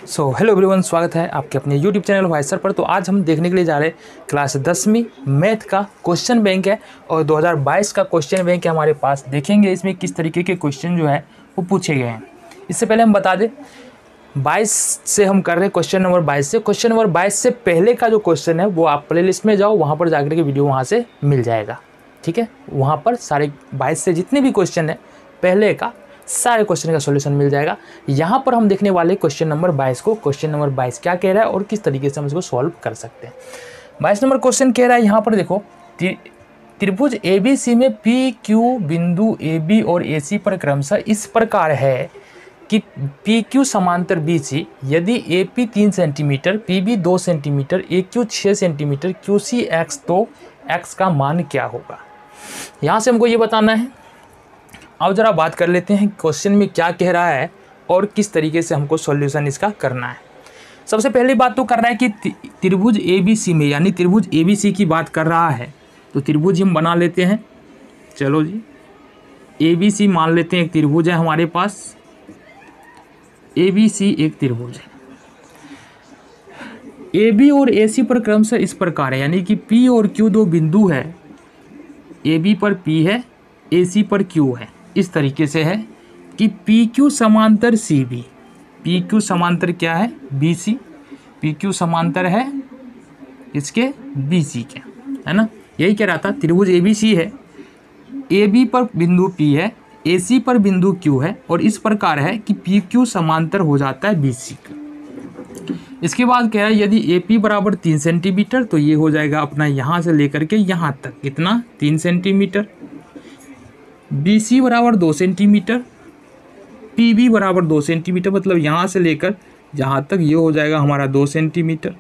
Hello everyone, स्वागत है आपके अपने यूट्यूब चैनल वाइस सर पर। तो आज हम देखने के लिए जा रहे हैं क्लास 10वीं मैथ का क्वेश्चन बैंक है और 2022 का क्वेश्चन बैंक है हमारे पास। देखेंगे इसमें किस तरीके के क्वेश्चन जो है वो पूछे गए हैं। इससे पहले हम बता दें 22 से हम कर रहे हैं क्वेश्चन नंबर 22 से। क्वेश्चन नंबर 22 से पहले का जो क्वेश्चन है वो आप प्ले लिस्ट में जाओ, वहाँ पर जाकर के वीडियो वहाँ से मिल जाएगा। ठीक है, वहाँ पर सारे 22 से जितने भी क्वेश्चन है पहले का सारे क्वेश्चन का सॉल्यूशन मिल जाएगा। यहाँ पर हम देखने वाले क्वेश्चन नंबर 22 को। क्वेश्चन नंबर 22 क्या कह रहा है और किस तरीके से हम इसको सॉल्व कर सकते हैं। 22 नंबर क्वेश्चन कह रहा है, यहाँ पर देखो त्रिभुज ABC में PQ बिंदु AB और AC पर क्रमशः इस प्रकार है कि PQ समांतर BC यदि AP 3 centimetre, PB 2 centimetre, AQ 6 centimetre, QC X, तो X का मान क्या होगा। यहाँ से हमको ये बताना है। अब जरा बात कर लेते हैं क्वेश्चन में क्या कह रहा है और किस तरीके से हमको सॉल्यूशन इसका करना है। सबसे पहली बात तो कर रहा है कि त्रिभुज ABC में, यानी त्रिभुज ABC की बात कर रहा है। तो त्रिभुज हम बना लेते हैं। चलो जी, ABC मान लेते हैं एक त्रिभुज है हमारे पास। ABC एक त्रिभुज है। AB और AC पर क्रमशः इस प्रकार है, यानी कि P और Q दो बिंदु है। AB पर P है, AC पर Q है। इस तरीके से है कि PQ समांतर CB, PQ समांतर क्या है BC, PQ समांतर है इसके BC के, है ना। यही कह रहा था, त्रिभुज ABC है, AB पर बिंदु P है, AC पर बिंदु Q है और इस प्रकार है कि PQ समांतर हो जाता है BC का। इसके बाद कह रहा है यदि AP बराबर 3 सेंटीमीटर, तो ये हो जाएगा अपना यहाँ से लेकर के यहाँ तक कितना 3 सेंटीमीटर। BC बराबर 2 सेंटीमीटर, PB बराबर 2 सेंटीमीटर, मतलब यहाँ से लेकर यहाँ तक ये हो जाएगा हमारा 2 सेंटीमीटर।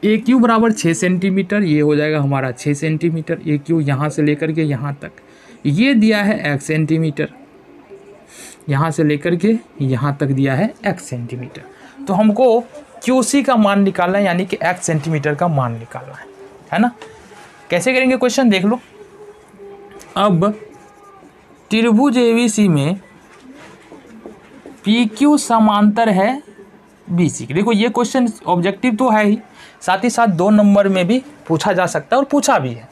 AQ बराबर 6 सेंटीमीटर, ये हो जाएगा हमारा 6 सेंटीमीटर। AQ यहाँ से लेकर के यहाँ तक ये दिया है x सेंटीमीटर, यहाँ से लेकर के यहाँ तक दिया है x सेंटीमीटर। तो हमको QC का मान निकालना है, यानी कि x सेंटीमीटर का मान निकालना है ना। कैसे करेंगे क्वेश्चन देख लो। अब त्रिभुज ABC में PQ समांतर है BC के। देखो ये क्वेश्चन ऑब्जेक्टिव तो है ही, साथ ही साथ 2 नंबर में भी पूछा जा सकता है और पूछा भी है।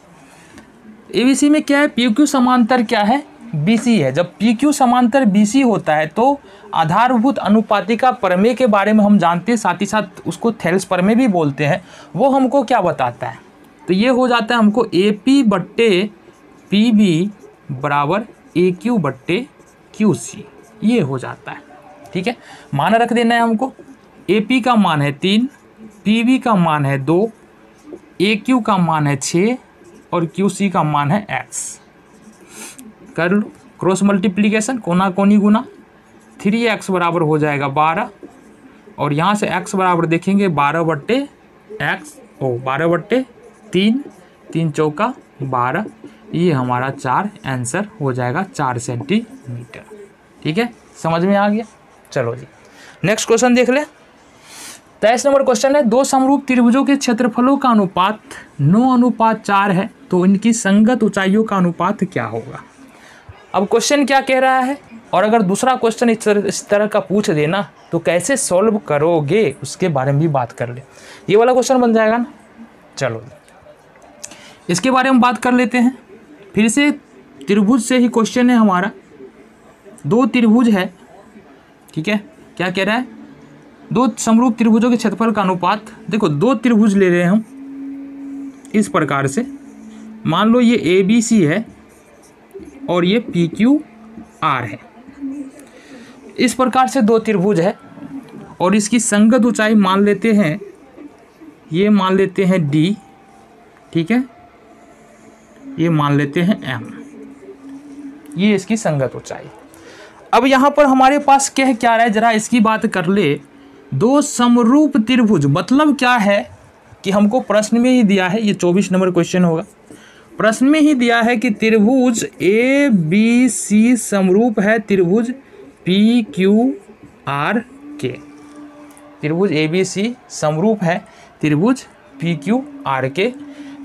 ABC में क्या है, PQ समांतर क्या है BC है। जब PQ समांतर BC होता है तो आधारभूत अनुपातिका प्रमेय के बारे में हम जानते हैं, साथ ही साथ उसको थेल्स प्रमेय भी बोलते हैं। वो हमको क्या बताता है, तो ये हो जाता है हमको AP बट्टे PB बराबर AQ बट्टे QC, ये हो जाता है। ठीक है, मान रख देना है हमको। AP का मान है 3, PB का मान है 2, AQ का मान है 6 और QC का मान है X। कर लो क्रॉस मल्टीप्लीकेशन, कोना कोनी गुना। 3x बराबर हो जाएगा 12 और यहाँ से x बराबर देखेंगे 12 बट्टे x, 12 बट्टे 3, 3 चौका 12, ये हमारा 4 आंसर हो जाएगा 4 सेंटीमीटर। ठीक है, समझ में आ गया। चलो जी, नेक्स्ट क्वेश्चन देख ले। 23 नंबर क्वेश्चन है, दो समरूप त्रिभुजों के क्षेत्रफलों का अनुपात 9:4 है, तो इनकी संगत ऊंचाइयों का अनुपात क्या होगा। अब क्वेश्चन क्या कह रहा है, और अगर दूसरा क्वेश्चन इस तरह का पूछ देना तो कैसे सॉल्व करोगे उसके बारे में भी बात कर ले। ये वाला क्वेश्चन बन जाएगा ना। चलो इसके बारे में बात कर लेते हैं। फिर से त्रिभुज से ही क्वेश्चन है हमारा। 2 त्रिभुज है, ठीक है। क्या कह रहा है, 2 समरूप त्रिभुजों के क्षेत्रफल का अनुपात। देखो 2 त्रिभुज ले रहे हैं हम इस प्रकार से। मान लो ये ABC है और ये PQR है। इस प्रकार से 2 त्रिभुज है और इसकी संगत ऊंचाई मान लेते हैं, ये मान लेते हैं D, ठीक है, ये मान लेते हैं M, ये इसकी संगत ऊंचाई। अब यहाँ पर हमारे पास क्या रहा है, जरा इसकी बात कर ले। 2 समरूप त्रिभुज मतलब क्या है कि हमको प्रश्न में ही दिया है, ये 24 नंबर क्वेश्चन होगा। प्रश्न में ही दिया है कि त्रिभुज ABC समरूप है त्रिभुज PQR के। त्रिभुज ABC समरूप है त्रिभुज PQR के।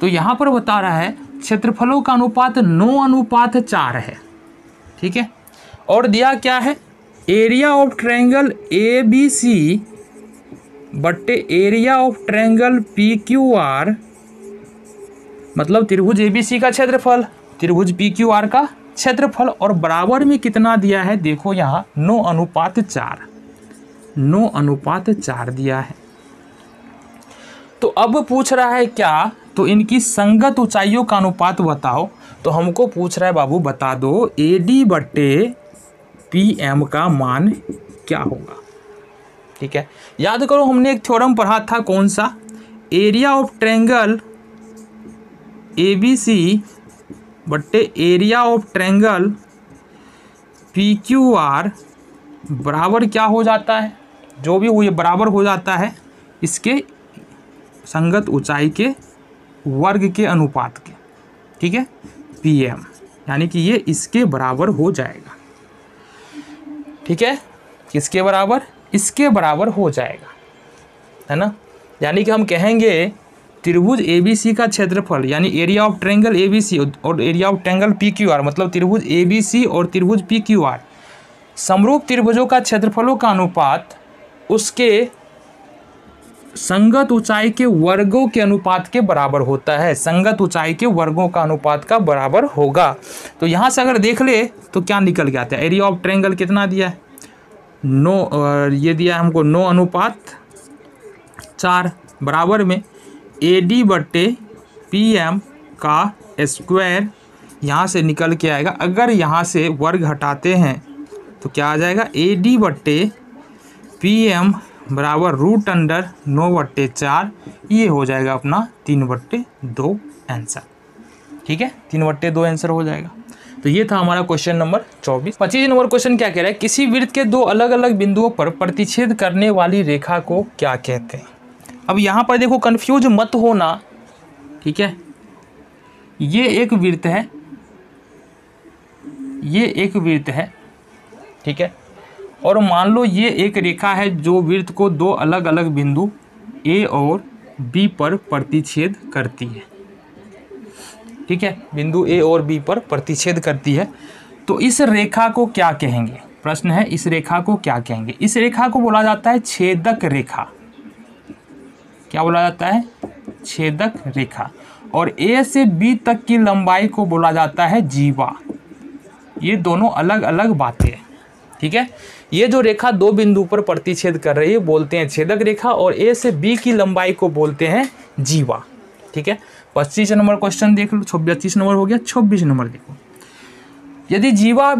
तो यहाँ पर बता रहा है क्षेत्रफलों का अनुपात 9:4 है। ठीक है, और दिया क्या है एरिया ऑफ ट्रायंगल ABC बट्टे एरिया ऑफ ट्रायंगल PQR, मतलब त्रिभुज ABC का क्षेत्रफल, त्रिभुज PQR का क्षेत्रफल, और बराबर में कितना दिया है, देखो यहाँ 9:4, 9:4 दिया है। तो अब पूछ रहा है क्या, तो इनकी संगत ऊंचाइयों का अनुपात बताओ। तो हमको पूछ रहा है बाबू बता दो AD बट्टे PM का मान क्या होगा। ठीक है, याद करो हमने एक थ्योरम पढ़ा था, कौन सा, एरिया ऑफ ट्रायंगल ABC बट्टे एरिया ऑफ ट्रायंगल PQR बराबर क्या हो जाता है, जो भी वो ये बराबर हो जाता है इसके संगत ऊंचाई के वर्ग के अनुपात के। ठीक है, PM, यानी कि ये इसके बराबर हो जाएगा। ठीक है, किसके बराबर, इसके बराबर हो जाएगा, है ना। यानी कि हम कहेंगे त्रिभुज ABC का क्षेत्रफल यानी एरिया ऑफ ट्रायंगल ABC और एरिया ऑफ ट्रायंगल PQR, मतलब त्रिभुज ABC और त्रिभुज PQR समरूप त्रिभुजों का क्षेत्रफलों का अनुपात उसके संगत ऊंचाई के वर्गों के अनुपात के बराबर होता है, संगत ऊंचाई के वर्गों का अनुपात का बराबर होगा। तो यहाँ से अगर देख ले तो क्या निकल के आता है, एरिया ऑफ ट्रायंगल कितना दिया है, 9, ये दिया है हमको 9:4 बराबर में AD बट्टे PM का स्क्वायर, यहाँ से निकल के आएगा। अगर यहाँ से वर्ग हटाते हैं तो क्या आ जाएगा, AD बट्टे PM बराबर √9/4, ये हो जाएगा अपना 3/2 आंसर। ठीक है, 3/2 आंसर हो जाएगा। तो ये था हमारा क्वेश्चन नंबर 24। 25 नंबर क्वेश्चन क्या कह रहा है, किसी वृत्त के दो अलग अलग बिंदुओं पर प्रतिच्छेद करने वाली रेखा को क्या कहते हैं। अब यहाँ पर देखो कंफ्यूज मत होना, ठीक है, ये एक वृत्त है, ये एक वृत्त है, ठीक है, और मान लो ये एक रेखा है जो वृत्त को दो अलग अलग बिंदु A और B पर प्रतिच्छेद करती है। ठीक है, बिंदु A और B पर प्रतिच्छेद करती है। तो इस रेखा को क्या कहेंगे, प्रश्न है इस रेखा को क्या कहेंगे। इस रेखा को बोला जाता है छेदक रेखा। क्या बोला जाता है, छेदक रेखा। और A से B तक की लंबाई को बोला जाता है जीवा। ये दोनों अलग अलग बातें हैं। ठीक है, ये जो रेखा दो बिंदु पर प्रतिच्छेद कर रही है बोलते हैं छेदक रेखा, और A से B की लंबाई को बोलते हैं जीवा। ठीक है, 25 नंबर क्वेश्चन देख लो, 25 नंबर हो गया। 26 नंबर देखो, यदि जीवा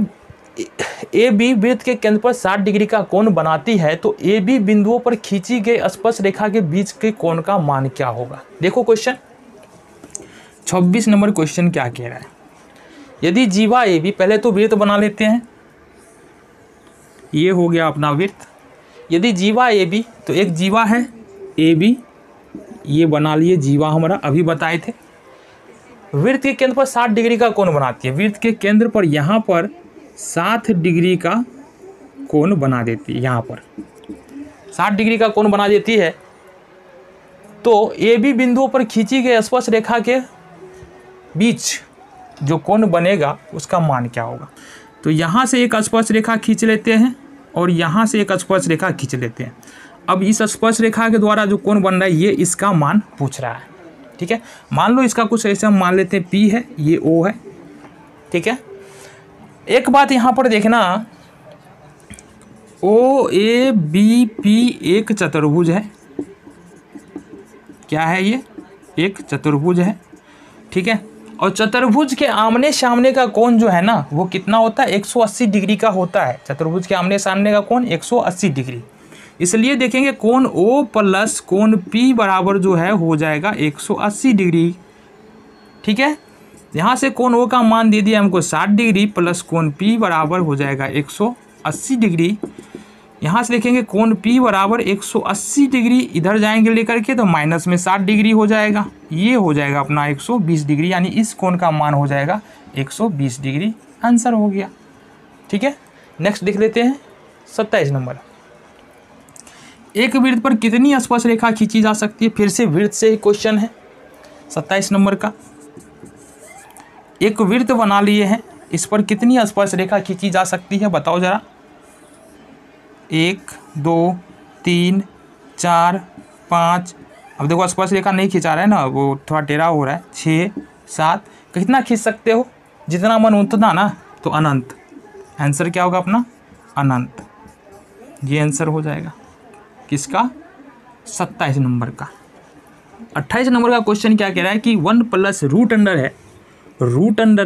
AB वृत्त के केंद्र पर 60 डिग्री का कोण बनाती है तो AB बिंदुओं पर खींची गई स्पर्श रेखा के बीच के कोण का मान क्या होगा। देखो क्वेश्चन 26 नंबर क्वेश्चन क्या कह रहा है, यदि जीवा AB, पहले तो वृत्त बना लेते हैं, ये हो गया अपना वृत्त। यदि जीवा AB, तो एक जीवा है AB, ये बना लिए जीवा हमारा, अभी बताए थे। वृत्त के केंद्र पर 60 डिग्री का कोण बनाती है, वृत्त के केंद्र पर यहाँ पर 60 डिग्री का कोण बना देती है, यहाँ पर 60 डिग्री का कोण बना देती है। तो AB बिंदुओं पर खींची गई स्पर्श रेखा के बीच जो कोण बनेगा उसका मान क्या होगा। तो यहाँ से एक स्पर्श रेखा खींच लेते हैं और यहाँ से एक स्पर्श रेखा खींच लेते हैं। अब इस स्पर्श रेखा के द्वारा जो कोण बन रहा है ये इसका मान पूछ रहा है। ठीक है, मान लो इसका कुछ ऐसे हम मान लेते हैं P है, ये O है। ठीक है, एक बात यहाँ पर देखना, OABP एक चतुर्भुज है। क्या है ये, एक चतुर्भुज है। ठीक है, और चतुर्भुज के आमने सामने का कोण जो है ना वो कितना होता है, 180 डिग्री का होता है। चतुर्भुज के आमने सामने का कोण 180 डिग्री। इसलिए देखेंगे कोण O प्लस कोण P बराबर जो है हो जाएगा 180 डिग्री। ठीक है, यहाँ से कोण O का मान दे दिया हमको 60 डिग्री प्लस कोण P बराबर हो जाएगा 180 डिग्री। यहाँ से देखेंगे कोण P बराबर 180 डिग्री, इधर जाएंगे लेकर के तो माइनस में 60 डिग्री हो जाएगा, ये हो जाएगा अपना 120 डिग्री, यानी इस कोण का मान हो जाएगा 120 डिग्री। आंसर हो गया। ठीक है, नेक्स्ट देख लेते हैं 27 नंबर। एक वृत्त पर कितनी स्पर्श रेखा खींची जा सकती है, फिर से वृत्त से ही क्वेश्चन है 27 नंबर का। एक वृत्त बना लिए हैं, इस पर कितनी स्पर्श रेखा खींची जा सकती है बताओ जरा। 1 2 3 4 5, अब देखो स्पर्श रेखा नहीं खिंचा रहा है ना, वो थोड़ा टेढ़ा हो रहा है, 6 7, कितना खींच सकते हो, जितना मन उतना ना, तो अनंत। आंसर क्या होगा अपना, अनंत। ये आंसर हो जाएगा किसका, 27 नंबर का। 28 नंबर का क्वेश्चन क्या कह रहा है कि 1 प्लस रूट अंडर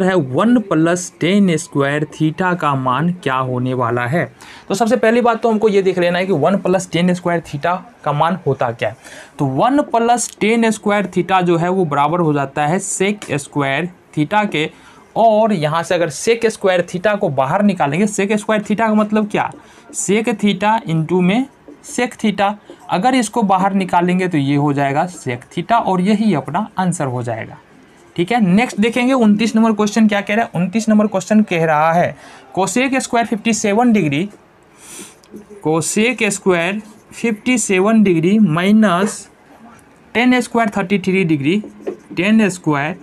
है 1 प्लस टेन स्क्वायर थीटा का मान क्या होने वाला है। तो सबसे पहली बात तो हमको ये देख लेना है कि 1 प्लस टेन स्क्वायर थीटा का मान होता क्या है। तो 1 प्लस टेन स्क्वायर थीटा जो है वो बराबर हो जाता है सेक स्क्वायर थीटा के, और यहाँ से अगर सेक स्क्वायर थीटा को बाहर निकालेंगे, सेक स्क्वायर थीटा का मतलब क्या, सेक थीटा इंटू में सेक थीटा, अगर इसको बाहर निकालेंगे तो ये हो जाएगा सेक थीटा, और यही अपना आंसर हो जाएगा। ठीक है, नेक्स्ट देखेंगे 29 नंबर क्वेश्चन क्या कह रहा है। 29 नंबर क्वेश्चन कह रहा है cosec square 57 degree, cosec square 57 degree minus tan square 33 degree, ten square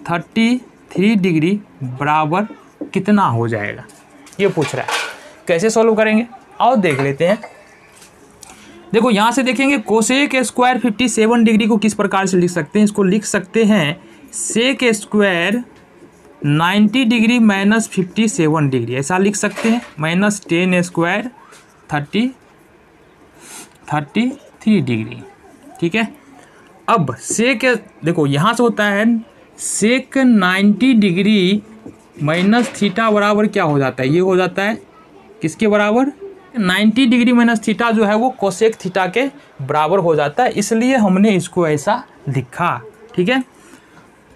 33 degree बराबर कितना हो जाएगा, ये पूछ रहा है। कैसे सॉल्व करेंगे, आओ देख लेते हैं। देखो यहाँ से देखेंगे कोसेक स्क्वायर 57 डिग्री को किस प्रकार से लिख सकते हैं, इसको लिख सकते हैं sec square 90 degree minus 57 degree, ऐसा लिख सकते हैं, माइनस टेन स्क्वायर 33 डिग्री। ठीक है, अब सेक देखो यहाँ से होता है सेक 90 डिग्री माइनस थीटा बराबर क्या हो जाता है, ये हो जाता है किसके बराबर, 90 डिग्री माइनस थीटा जो है वो कोसेक थीटा के बराबर हो जाता है, इसलिए हमने इसको ऐसा लिखा। ठीक है,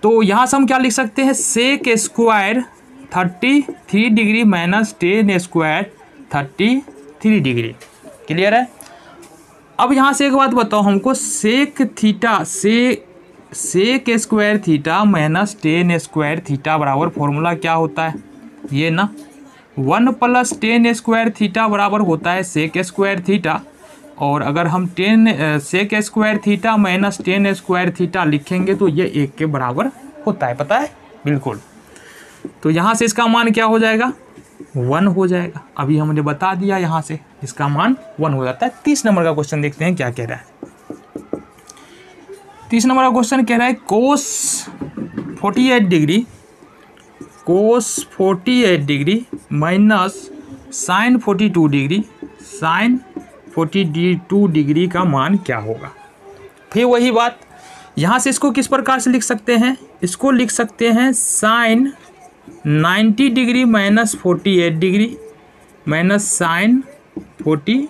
तो यहाँ से हम क्या लिख सकते हैं, sec square 33 degree minus tan square 33 degree. Clear है। अब यहाँ से एक बात बताओ हमको, sec theta sec square theta minus tan square theta बराबर फॉर्मूला क्या होता है, ये ना 1 प्लस टेन स्क्वायर थीटा बराबर होता है सेक स्क्वायर थीटा, और अगर हम sec square theta minus tan square theta लिखेंगे तो ये 1 के बराबर होता है, पता है बिल्कुल। तो यहाँ से इसका मान क्या हो जाएगा, 1 हो जाएगा। अभी हमने बता दिया, यहाँ से इसका मान 1 हो जाता है। 30 नंबर का क्वेश्चन देखते हैं क्या कह रहा है। 30 नंबर का क्वेश्चन कह रहा है cos 48 degree minus sine 42 degree, sine 42 degree का मान क्या होगा। फिर वही बात, यहाँ से इसको किस प्रकार से लिख सकते हैं, इसको लिख सकते हैं sine 90 degree minus 48 degree minus sine 42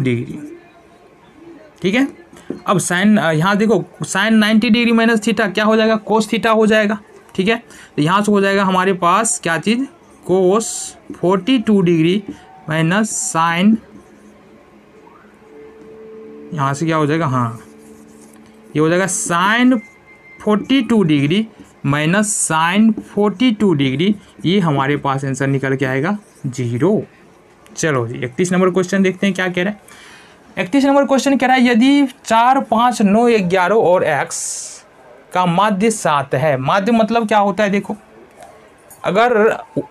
degree. ठीक है, अब साइन यहाँ देखो साइन 90 डिग्री माइनस थीटा क्या हो जाएगा, कोस थीटा हो जाएगा। ठीक है, तो यहाँ से हो जाएगा हमारे पास क्या चीज़, कोस 42 डिग्री माइनस साइन, यहाँ से क्या हो जाएगा, हाँ ये हो जाएगा sine 42 degree minus sine 42 degree, ये हमारे पास आंसर निकल के आएगा 0। चलो जी 31 नंबर क्वेश्चन देखते हैं क्या कह रहा है। 31 नंबर क्वेश्चन कह रहा है यदि 4 5 9 11 और x का माध्य 7 है, माध्य मतलब क्या होता है, देखो अगर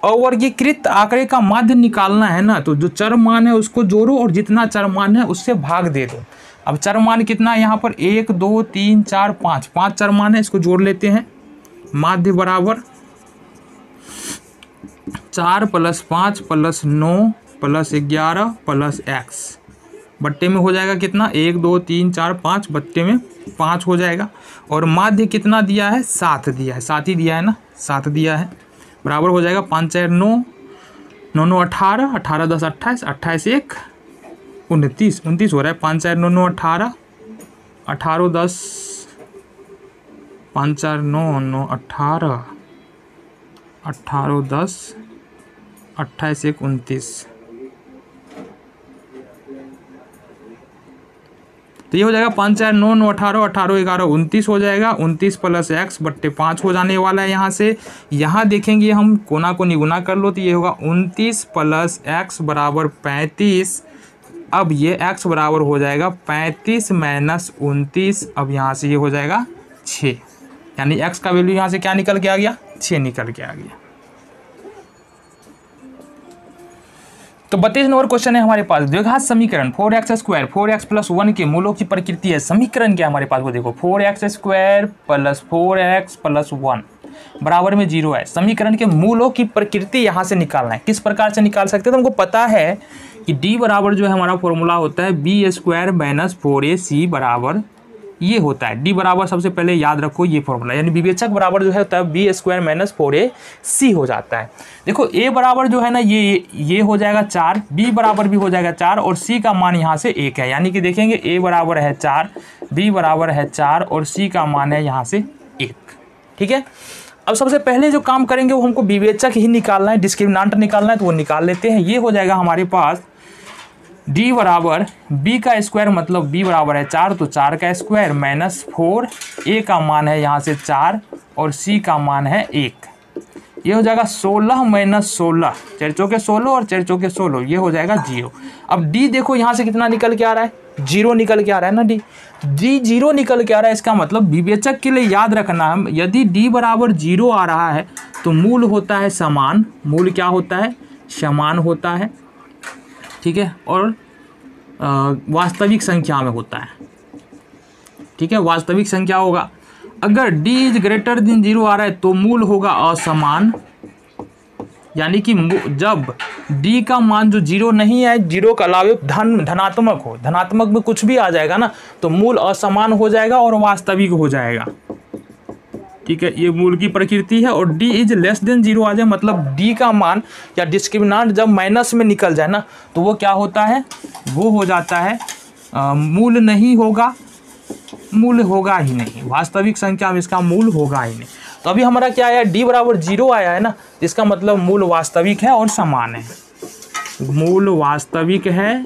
अवर्गीकृत आंकड़े का माध्य निकालना है ना, तो जो चर मान है उसको जोड़ो और जितना चर मान है उससे भाग दे दो। अब चर मान कितना है यहाँ पर, 1 2 3 4 5, 5 चर मान है, इसको जोड़ लेते हैं। माध्य बराबर 4 + 5 + 9 + 11 + x, बट्टे में हो जाएगा कितना, 1 2 3 4 5, बट्टे में 5 हो जाएगा। और माध्य कितना दिया है, 7 दिया है, 7 ही दिया है ना, 7 दिया है, बराबर हो जाएगा 5 4 9 9 9 18 18 10 28 28 1 29 29 हो रहा है, 5 4 9 9 18 18 10 5 4 9 9 18 18 10 28 1 29, तो ये हो जाएगा 5 4 9 9 18 18 11 29 हो जाएगा, 29 + x बट्टे 5 हो जाने वाला है। यहाँ से यहाँ देखेंगे हम कोना को निगुना कर लो तो ये होगा 29 + x बराबर 35। अब ये x बराबर हो जाएगा 35 - 29, अब यहाँ से ये हो जाएगा 6, यानी x का वैल्यू यहाँ से क्या निकल के आ गया, 6 निकल के आ गया। तो 32 नंबर क्वेश्चन है हमारे पास, द्विघात समीकरण 4x स्क्वायर 4x प्लस 1 के मूलों की प्रकृति है। समीकरण क्या है हमारे पास वो देखो, 4x square plus 4x plus 1 बराबर में 0 है। समीकरण के मूलों की प्रकृति यहाँ से निकालना है। किस प्रकार से निकाल सकते हैं, तो हमको पता है कि d बराबर जो है हमारा फॉर्मूला होता है बी स्क्वायर माइनस 4ac बराबर ये होता है। d बराबर सबसे पहले याद रखो ये फॉर्मूला, यानी विवेचक बराबर जो है होता है बी स्क्वायर माइनस 4ac हो जाता है। देखो a बराबर जो है ना ये हो जाएगा 4, b बराबर भी हो जाएगा 4 और c का मान यहाँ से 1 है, यानी कि देखेंगे a बराबर है 4, b बराबर है 4 और c का मान है यहाँ से 1। ठीक है, अब सबसे पहले जो काम करेंगे वो हमको विवेचक ही निकालना है, डिस्क्रिमिनेंट निकालना है, तो वो निकाल लेते हैं। ये हो जाएगा हमारे पास d बराबर b का स्क्वायर मतलब b बराबर है 4 तो 4 का स्क्वायर माइनस 4, a का मान है यहाँ से 4 और c का मान है 1। ये हो जाएगा 16 माइनस 16, 4 चौके 16 और 4 चौके 16, ये हो जाएगा 0। अब d देखो यहाँ से कितना निकल के आ रहा है, 0 निकल के आ रहा है ना, d 0 निकल के आ रहा है। इसका मतलब विवेचक के लिए याद रखना है, यदि d बराबर 0 आ रहा है तो मूल होता है समान, मूल क्या होता है, समान होता है। ठीक है, और वास्तविक संख्या में होता है। ठीक है, वास्तविक संख्या होगा। अगर d इज ग्रेटर देन 0 आ रहा है तो मूल होगा असमान, यानी कि जब d का मान जो 0 नहीं है, 0 के अलावे धनात्मक हो, धनात्मक में कुछ भी आ जाएगा ना तो मूल असमान हो जाएगा और वास्तविक हो जाएगा। ठीक है, ये मूल की प्रकृति है। और d इज लेस देन 0 आ जाए मतलब d का मान या डिस्क्रिमिनेंट जब माइनस में निकल जाए ना तो वो क्या होता है, वो हो जाता है मूल नहीं होगा, मूल होगा ही नहीं, वास्तविक संख्या में इसका मूल होगा ही नहीं। तो अभी हमारा क्या आया, d बराबर 0 आया है ना, इसका मतलब मूल वास्तविक है और समान है, मूल वास्तविक है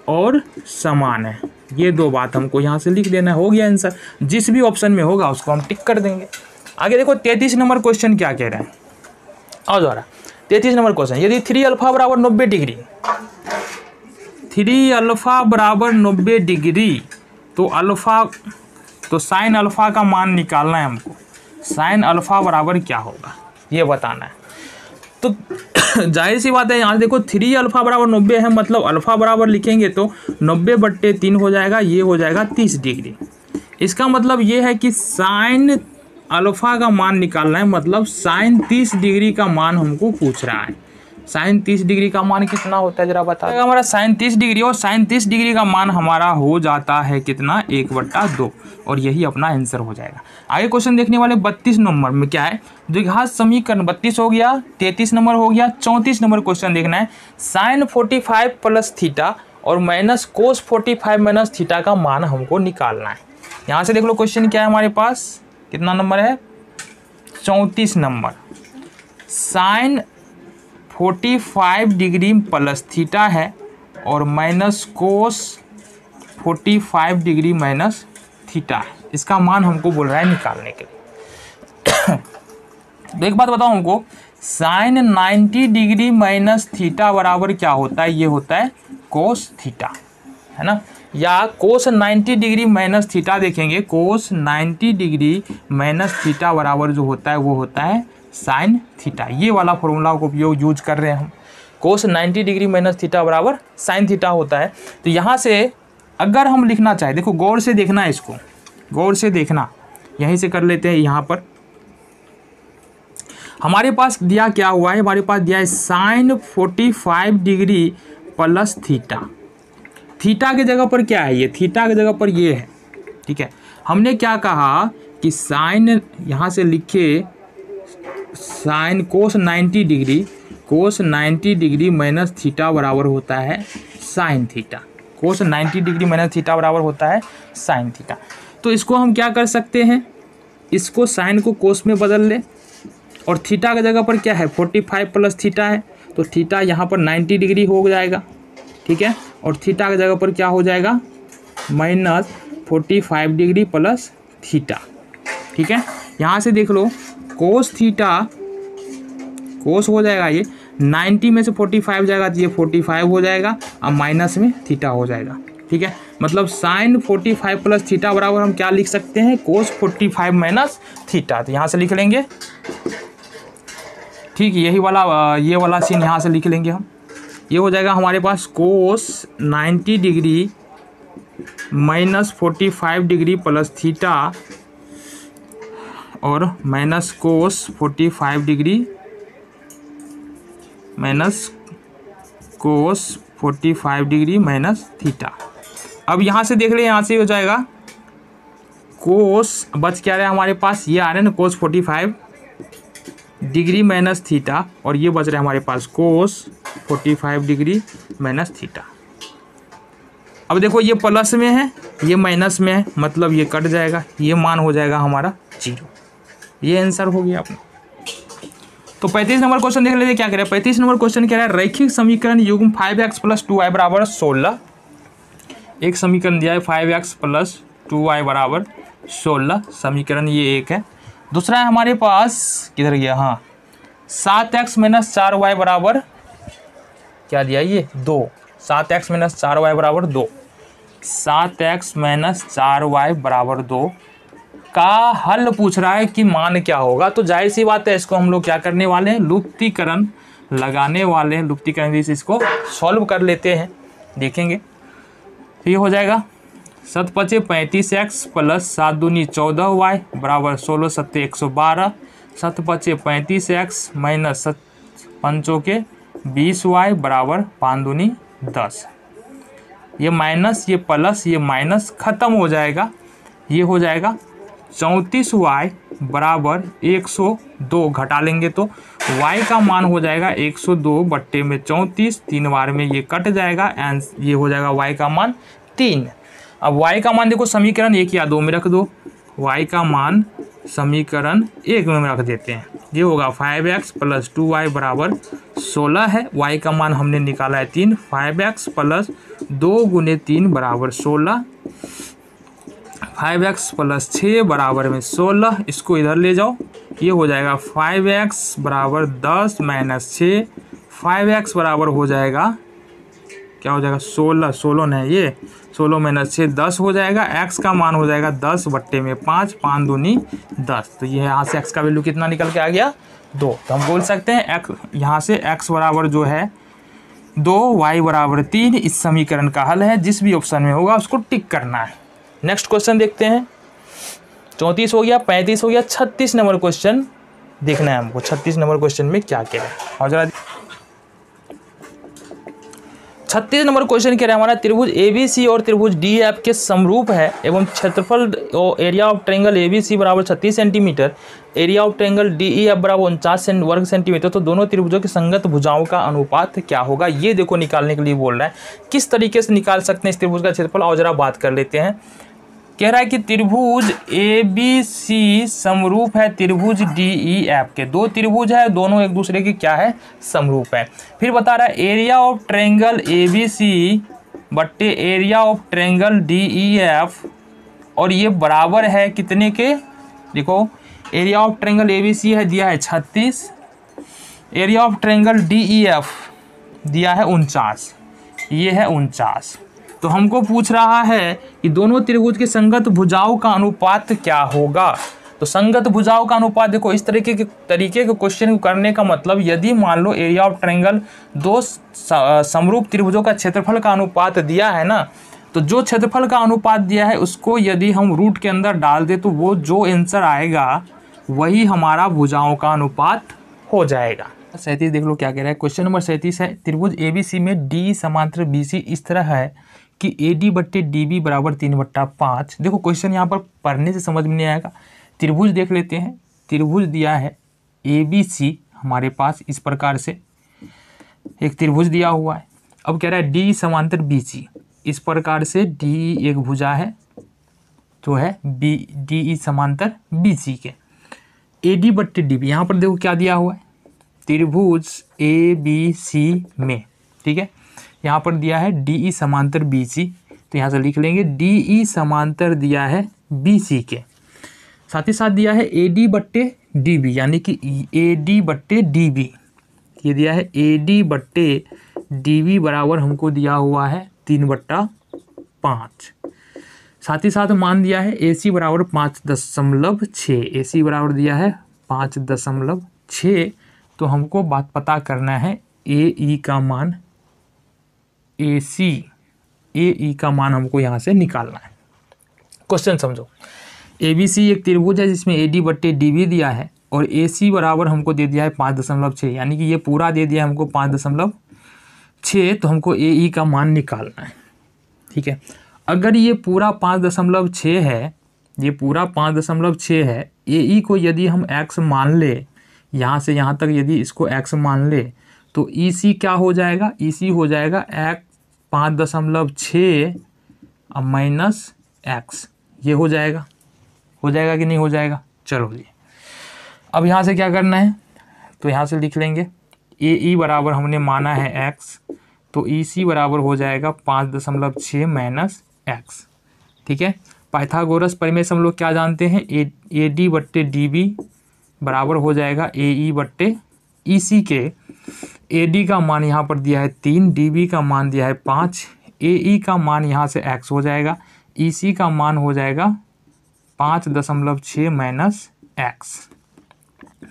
और समान है। ये दो बात हमको यहाँ से लिख देना, हो गया आंसर। जिस भी ऑप्शन में होगा उसको हम टिक कर देंगे। आगे देखो 33 नंबर क्वेश्चन क्या कह रहे हैं, और दोबारा 33 नंबर क्वेश्चन, यदि 3 अल्फा बराबर 90 डिग्री, 3 अल्फा बराबर 90 डिग्री तो अल्फा, तो साइन अल्फा का मान निकालना है हमको। साइन अल्फा बराबर क्या होगा ये बताना है। तो जाहिर सी बात है, यहाँ देखो 3 अल्फा बराबर 90 है, मतलब अल्फा बराबर लिखेंगे तो 90/3 हो जाएगा, ये हो जाएगा 30 डिग्री। इसका मतलब ये है कि साइन अल्फा का मान निकालना है, मतलब साइन 30 डिग्री का मान हमको पूछ रहा है। साइन 30 डिग्री का मान कितना होता है जरा बता। हमारा साइन 30 डिग्री और साइन 30 डिग्री का मान हमारा हो जाता है कितना, 1/2, और यही अपना आंसर हो जाएगा। आगे क्वेश्चन देखने वाले 32 नंबर में क्या है, द्विघात समीकरण 32 हो गया, 33 नंबर हो गया, 34 नंबर क्वेश्चन देखना है। साइन 45 प्लस थीटा और माइनस कोस 45 माइनस थीटा का मान हमको निकालना है। यहाँ से देख लो क्वेश्चन क्या है हमारे पास, कितना नंबर है, 34 number. Sine 45 degree plus theta है और minus cos 45 degree minus theta है, इसका मान हमको बोल रहा है निकालने के लिए। तो एक बात बताओ हमको, साइन 90 डिग्री माइनस थीटा बराबर क्या होता है, ये होता है कोस थीटा, है ना, या कोस 90 डिग्री माइनस थीटा देखेंगे, कोस 90 डिग्री माइनस थीटा बराबर जो होता है वो होता है साइन थीटा। ये वाला फॉर्मूला को उपयोग यूज कर रहे हैं हम, कोस 90 डिग्री माइनस थीटा बराबर साइन थीटा होता है। तो यहाँ से अगर हम लिखना चाहें, देखो गौर से देखना है, इसको गौर से देखना, यहीं से कर लेते हैं। यहाँ पर हमारे पास दिया क्या हुआ है, हमारे पास दिया है sine 45 degree plus theta. Theta की जगह पर क्या है, ये थीटा की जगह पर ये है। ठीक है, हमने क्या कहा कि साइन, यहाँ से लिखे साइन कोस 90 डिग्री, कोस 90 डिग्री माइनस थीटा बराबर होता है साइन थीटा। कोस 90 डिग्री माइनस थीटा बराबर होता है साइन थीटा। तो इसको हम क्या कर सकते हैं, इसको साइन को कोस में बदल ले, और थीटा की जगह पर क्या है 45 प्लस थीटा है, तो थीटा यहाँ पर 90 डिग्री हो जाएगा। ठीक है, और थीटा की जगह पर क्या हो जाएगा माइनस 45 डिग्री प्लस थीटा। ठीक है, यहाँ से देख लो कोस थीटा, कोस हो जाएगा ये 90 में से 45 जाएगा तो ये 45 हो जाएगा, और माइनस में थीटा हो जाएगा। ठीक है, मतलब साइन 45 प्लस थीटा बराबर हम क्या लिख सकते हैं, कोस 45 माइनस थीटा। तो यहाँ से लिख लेंगे, ठीक है, यही वाला ये वाला सीन यहाँ से लिख लेंगे हम, ये हो जाएगा हमारे पास cos 90 degree minus 45 degree plus theta और minus cos 45 degree minus cos 45 degree minus theta. अब यहाँ से देख ले, यहाँ से हो जाएगा कोस, बच क्या रहा है हमारे पास, ये आ रहा है ना कोस 45 डिग्री माइनस थीटा, और ये बच रहा है हमारे पास कोस 45 डिग्री माइनस थीटा। अब देखो ये प्लस में है, ये माइनस में है, मतलब ये कट जाएगा, ये मान हो जाएगा हमारा 0। ये आंसर हो गया अपना। तो 35 नंबर क्वेश्चन देख लेते क्या कह रहा है। 35 नंबर क्वेश्चन कह रहा है रैखिक समीकरण युग्म 5x + 2y = 16। एक समीकरण दिया है 5x + 2y = 16, समीकरण ये एक है। दूसरा है हमारे पास, किधर गया, हाँ, 7x - 4y बराबर क्या दिया, ये 2। 7x - 4y = 2। 7x - 4y = 2 का हल पूछ रहा है कि मान क्या होगा। तो जाहिर सी बात है, इसको हम लोग क्या करने वाले हैं, लुप्तीकरण लगाने वाले हैं। लुप्तीकरण से इसको सॉल्व कर लेते हैं, देखेंगे। तो ये हो जाएगा 7 × 5 = 35x + 7 × 2 = 14y = 16 × 7 = 112। 7 × 5 = 35x - 7 × 5 = 20y = 5 × 2 = 10। ये माइनस, ये प्लस, ये माइनस खत्म हो जाएगा। ये हो जाएगा 34y = 102, घटा लेंगे तो y का मान हो जाएगा 102/34। 3 बार में ये कट जाएगा, ये हो जाएगा y का मान 3। अब y का मान देखो, समीकरण 1 या 2 में रख दो। y का मान समीकरण 1 में रख देते हैं। ये होगा 5x + 2y = 16 है। y का मान हमने निकाला है 3। 5x + 2 × 3 = 16। 5x + 6 = 16। इसको इधर ले जाओ, ये हो जाएगा 5x = 10 - 6। 5x बराबर हो जाएगा, क्या हो जाएगा, 16। 16 नहीं, ये 16 - 6 10 हो जाएगा। x का मान हो जाएगा 10/5। 5 दूनी 10। तो ये यहाँ से x का वैल्यू कितना निकल के आ गया, 2। तो हम बोल सकते हैं x, यहाँ से x बराबर जो है 2, y = 3 इस समीकरण का हल है। जिस भी ऑप्शन में होगा उसको टिक करना है। नेक्स्ट क्वेश्चन देखते हैं। 34 हो गया, 35 हो गया, 36 नंबर क्वेश्चन देखना है हमको। 36 नंबर क्वेश्चन में क्या कह रहे हैं, और जरा 36 नंबर क्वेश्चन कह रहा है हमारा, त्रिभुज ABC और त्रिभुज DEF के समरूप है एवं क्षेत्रफल area of triangle ABC = 36 centimetre, area of triangle DEF = 49 वर्ग सेंटीमीटर। तो दोनों त्रिभुजों की संगत भुजाओं का अनुपात क्या होगा, ये देखो निकालने के लिए बोल रहा है। किस तरीके से निकाल सकते हैं इस त्रिभुज का क्षेत्रफल, और जरा बात कर लेते हैं। कह रहा है कि त्रिभुज ABC समरूप है त्रिभुज DEF के। दो त्रिभुज है, दोनों एक दूसरे के क्या है, समरूप है। फिर बता रहा है एरिया ऑफ ट्रायंगल ABC बट्टे एरिया ऑफ ट्रायंगल DEF, और ये बराबर है कितने के, देखो एरिया ऑफ ट्रायंगल ABC है दिया है 36, एरिया ऑफ ट्रायंगल DEF दिया है 49, ये है 49। तो हमको पूछ रहा है कि दोनों त्रिभुज के संगत भुजाओं का अनुपात क्या होगा। तो संगत भुजाओं का अनुपात देखो, इस तरीके के क्वेश्चन को करने का मतलब, यदि मान लो एरिया ऑफ ट्रायंगल दो समरूप त्रिभुजों का क्षेत्रफल का अनुपात दिया है ना, तो जो क्षेत्रफल का अनुपात दिया है उसको यदि हम रूट के अंदर डाल दे तो वो जो आंसर आएगा वही हमारा भुजाओं का अनुपात हो जाएगा। 37 देख लो क्या कह रहा है। क्वेश्चन नंबर 37 है, त्रिभुज ABC में D समांतर BC इस तरह है कि AD बट्टे DB = 3/5। देखो क्वेश्चन यहाँ पर पढ़ने से समझ में नहीं आएगा। त्रिभुज देख लेते हैं। त्रिभुज दिया है ABC हमारे पास, इस प्रकार से एक त्रिभुज दिया हुआ है। अब कह रहा है D समांतर BC, इस प्रकार से D एक भुजा है तो है DE समांतर BC के। AD बट्टे DB, यहाँ पर देखो क्या दिया हुआ है, त्रिभुज ABC में, ठीक है। यहाँ पर दिया है DE समांतर BC, तो यहाँ से लिख लेंगे DE समांतर दिया है BC के। साथ ही साथ दिया है AD बट्टे DB, यानी कि AD बट्टे DB, ये दिया है AD बट्टे DB बराबर हमको दिया हुआ है 3/5। साथ ही साथ मान दिया है AC बराबर 5.6, AC बराबर दिया है 5.6। तो हमको बात पता करना है AE का मान AC AE का मान हमको यहाँ से निकालना है। क्वेश्चन समझो, ABC एक त्रिभुज है जिसमें AD/DB दिया है और AC बराबर हमको दे दिया है 5.6, यानी कि ये पूरा दे दिया है हमको 5.6, तो हमको AE का मान निकालना है। ठीक है, अगर ये पूरा 5.6 है, ये पूरा 5.6 है, AE को यदि हम x मान ले, यहाँ से यहाँ तक यदि इसको x मान ले, तो EC क्या हो जाएगा, EC हो जाएगा 5.6 माइनस x, ये हो जाएगा कि नहीं हो जाएगा। चलो जी, अब यहाँ से क्या करना है, तो यहाँ से लिख लेंगे AE बराबर हमने माना है x, तो EC बराबर हो जाएगा 5.6 माइनस x। ठीक है, पाइथागोरस प्रमेय से हम लोग क्या जानते हैं, AD/DB बराबर हो जाएगा AE/EC के। AD का मान यहाँ पर दिया है 3, DB का मान दिया है 5, AE का मान यहाँ से x हो जाएगा, EC का मान हो जाएगा 5.6 माइनस x।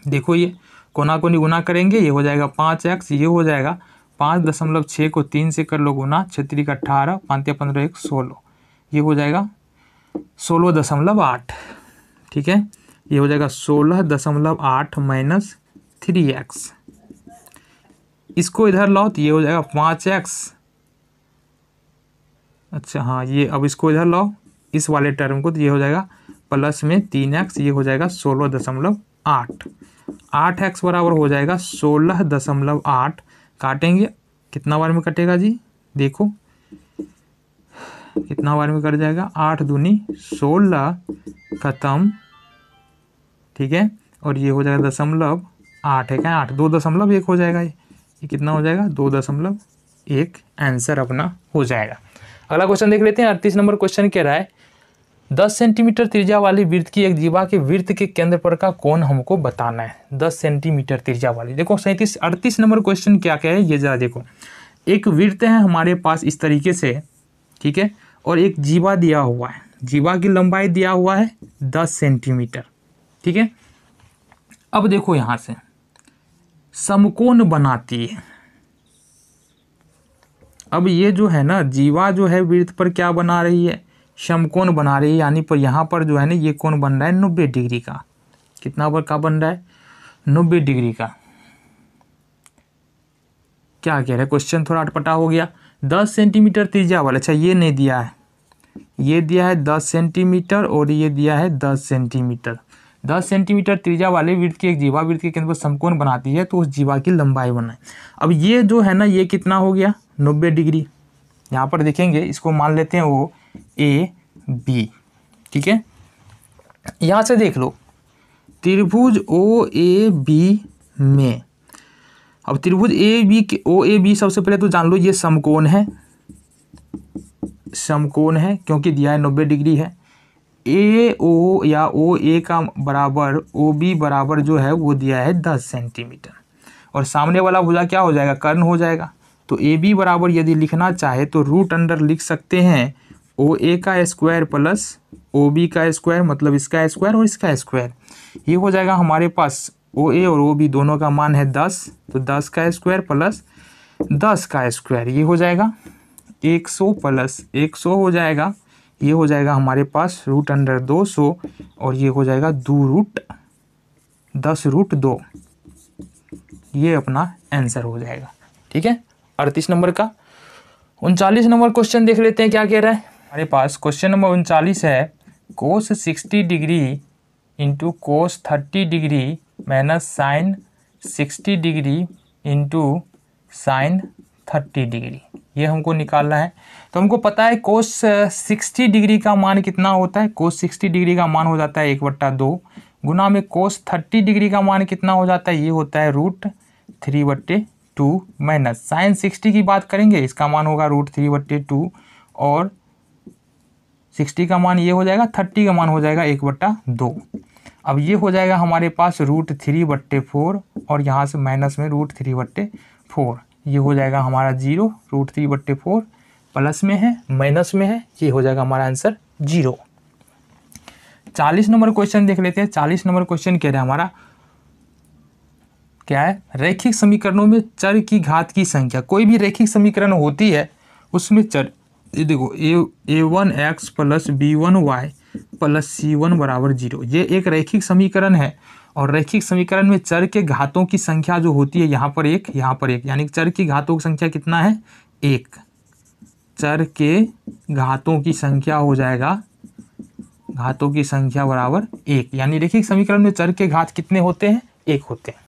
देखो ये कोना कोनी गुना करेंगे, ये हो जाएगा 5x, ये हो जाएगा 5.6 को 3 से कर लो गुना, 6 3 18, 5 15 1 16, ये हो जाएगा 16.8। ठीक है, ये हो जाएगा 16.8 माइनस 3x। इसको इधर लाओ तो ये हो जाएगा 5x। अच्छा हाँ, ये अब इसको इधर लाओ इस वाले टर्म को, तो ये हो जाएगा प्लस में 3x, ये हो जाएगा 16.8। 8x बराबर हो जाएगा 16.8। काटेंगे, कितना बार में कटेगा जी, देखो कितना बार में कट जाएगा, 8 दूनी 16 खत्म। ठीक है, और ये हो जाएगा 0.8 है क्या, 8 2.1 हो जाएगा, ये कितना हो जाएगा 2.1, आंसर अपना हो जाएगा। अगला क्वेश्चन देख लेते हैं। 38 नंबर क्वेश्चन कह रहा है 10 सेंटीमीटर त्रिज्या वाली वृत्त की एक जीवा के वृत्त के केंद्र पर का कोण हमको बताना है। 10 सेंटीमीटर त्रिज्या वाली, देखो 38 नंबर क्वेश्चन क्या है ये जरा देखो। एक वृत्त है हमारे पास इस तरीके से, ठीक है, और एक जीवा दिया हुआ है, जीवा की लंबाई दिया हुआ है 10 सेंटीमीटर। ठीक है, अब देखो यहाँ से समकोण बनाती है। अब ये जो है ना, जीवा जो है वृत्त पर क्या बना रही है, समकोण बना रही है, यानी पर यहाँ पर जो है ना ये कोण बन रहा है 90 डिग्री का। कितना पर का बन रहा है, 90 डिग्री का। क्या कह रहा है क्वेश्चन, थोड़ा अटपटा हो गया। 10 सेंटीमीटर त्रिज्या वाला, अच्छा ये नहीं दिया है, ये दिया है 10 सेंटीमीटर और ये दिया है 10 सेंटीमीटर। 10 सेंटीमीटर त्रिज्या वाले वृत्त की एक जीवा वृत्त के केंद्र पर समकोण बनाती है, तो उस जीवा की लंबाई बनाए। अब ये जो है ना ये कितना हो गया 90 डिग्री। यहाँ पर देखेंगे, इसको मान लेते हैं वो AB। ठीक है, यहाँ से देख लो त्रिभुज OAB में, अब त्रिभुज OAB सबसे पहले तो जान लो ये समकोण है, समकोण है क्योंकि दिया है 90 डिग्री है। AO या OA का बराबर OB बराबर जो है वो दिया है 10 सेंटीमीटर, और सामने वाला भुजा क्या हो जाएगा, कर्ण हो जाएगा। तो AB बराबर यदि लिखना चाहे तो रूट अंडर लिख सकते हैं OA का स्क्वायर प्लस OB का स्क्वायर, मतलब इसका स्क्वायर और इसका स्क्वायर। ये हो जाएगा हमारे पास OA और OB दोनों का मान है 10, तो 10 का स्क्वायर प्लस 10 का स्क्वायर, ये हो जाएगा 100 प्लस 100 हो जाएगा, ये हो जाएगा हमारे पास रूट अंडर 200, और ये हो जाएगा 10√2। ये अपना आंसर हो जाएगा। ठीक है, 38 नंबर का। 39 नंबर क्वेश्चन देख लेते हैं क्या कह रहा है हमारे पास। क्वेश्चन नंबर 39 है cos 60 degree into cos 30 degree minus sine 60 degree into sine 30 degree, ये हमको निकालना है। तो हमको पता है कोस 60 डिग्री का मान कितना होता है, कोस 60 डिग्री का मान हो जाता है 1/2 गुना में कोस 30 डिग्री का मान कितना हो जाता है, ये होता है √3/2 माइनस साइन 60 की बात करेंगे, इसका मान होगा √3/2 और 60 का मान ये हो जाएगा, 30 का मान हो जाएगा 1/2। अब ये हो जाएगा हमारे पास √3/4 और यहाँ से माइनस में √3/4, ये हो जाएगा हमारा 0। √3/4 प्लस में है माइनस में है, ये हो जाएगा हमारा आंसर 0। 40 नंबर क्वेश्चन देख लेते हैं। 40 नंबर क्वेश्चन कह रहा है हमारा क्या है, रैखिक समीकरणों में चर की घात की संख्या। कोई भी रैखिक समीकरण होती है उसमें चर, ये देखो a1x plus b1y plus c1 बराबर 0, ये एक रैखिक समीकरण है। और रैखिक समीकरण में चर के घातों की संख्या जो होती है यहाँ पर एक, यहाँ पर एक, यानी चर की घातों की संख्या कितना है, एक। चर के घातों की संख्या हो जाएगा, घातों की संख्या बराबर एक, यानी रैखिक समीकरण में चर के घात कितने होते हैं, एक होते हैं।